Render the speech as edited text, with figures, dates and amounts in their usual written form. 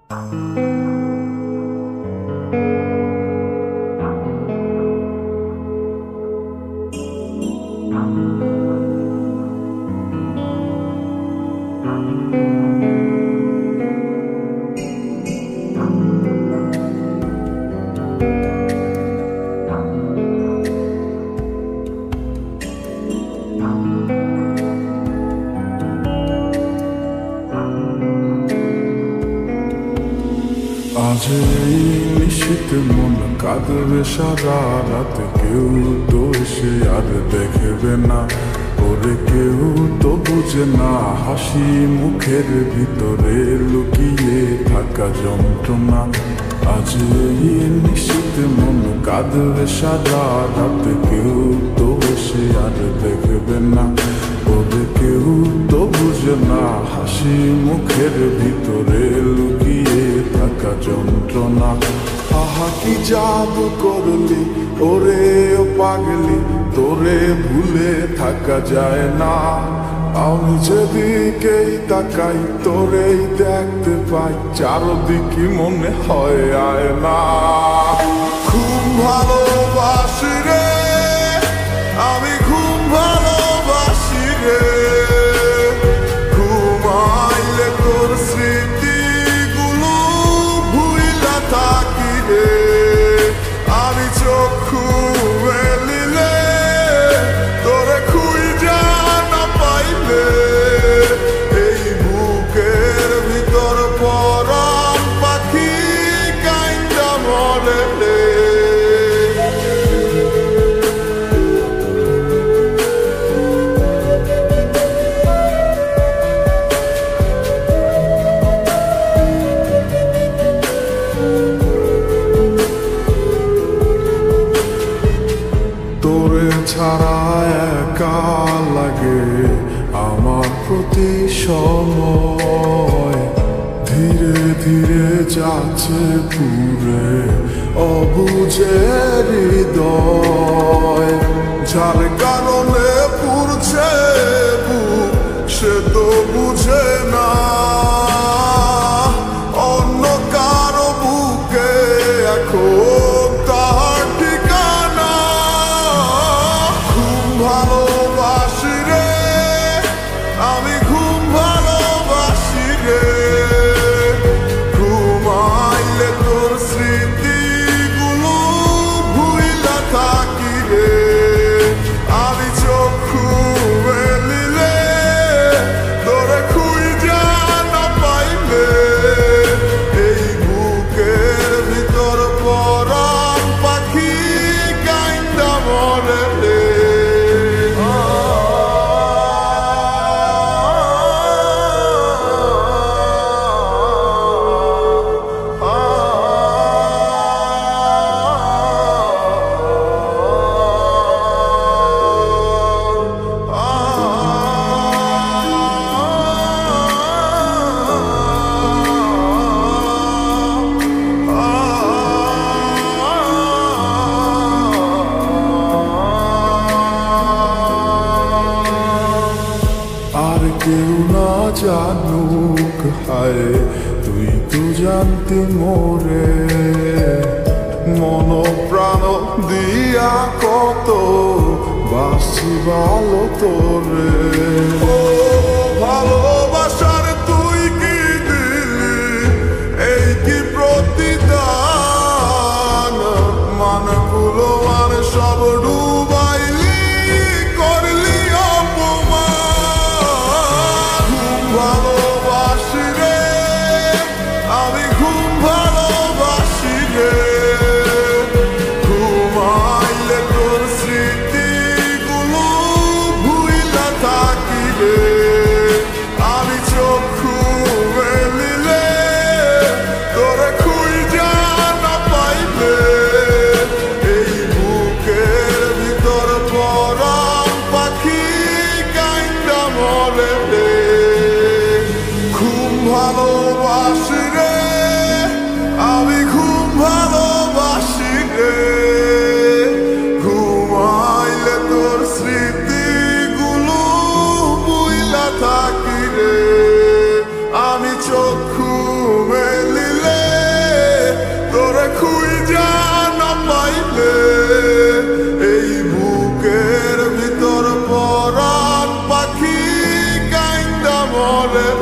আজ এই নিশীথে মন কাঁদবে সারা রাতে, কেউ তো এসে আর দেখবে না, ওরে কেউ তো বুঝে না হাসি মুখের ভিতরে লুকিয়ে থাকা যন্ত্রণা। আজ এই নিশীথে মন কাঁদবে সারা রাতে, কেউ তো এসে আর দেখবে না, ওরে কেউ তো বুঝে না হাসি মুখের ভিতরে লুকিয়ে থাকা যন্ত্রণা। আহা কি জাদু করলি ওরে ও পাগলি, তোরে ভুলে থাকা যায় না। আমি যেদিকেই তাকাই তোরেই দেখতে পাই, চারদিকে মনে হয় আয় না। খুব ভালোবাসি রে আমি, খুব ভালোবাসি রে, ঘুমাইলে তোর স্মৃতিগুলো ভুইলা থাকি রে। আমি চক্ষু মেলিলে তোরে খুঁজা না পাইলে, এই বুকের ভিতর পরাণ পাখি কাইন্দা মরে রে। তোরে ছাড়া একা লাগে আমার প্রতি সময়, ধীরে ধীরে যাচ্ছে পুরে অবুঝের হৃদয়। যার কারণে পুরছে বুক সে তো বুঝে না, অন্য কারো বুকে এখন তার ঠিকানা। খুব ভালোবাসি রে আমি, খুব ভালোবাসি রে, ঘুমাইলে তোর স্মৃতিগুলো ভুইলা থাকি রে। আমি চক্ষু মেলিলে তোরে খুঁজা না পাইলে, এই বুকের ভিতর পরাণ পাখি কাইন্দা মরে রে। আর কেউ না জানুক হায় তুই তো জানতি মোরে, মন প্রাণ দিয়া কত বাসি ভালো তোরে। ও ভালোবাসার তুই কি দিলি এই কি প্রতিদান, মানগুলো মান সব ডুবাইলি করলি অপমান। খুব ভালোবাসি রে আমি, খুব ভালোবাসি রে, ঘুমাইলে তোর স্মৃতিগুলো ভুইলা থাকি রে। আমি চক্ষু মেলিলে তোরে খুঁজা না পাইলে, এই বুকের ভিতর পরাণ পাখি কাইন্দা মরে রে। খুব ভালোবাসি রে আমি, খুব ভালোবাসি রে, ঘুমাইলে তোর স্মৃতিগুলো ভুইলা থাকি রে। আমি চক্ষু মেলিলে alem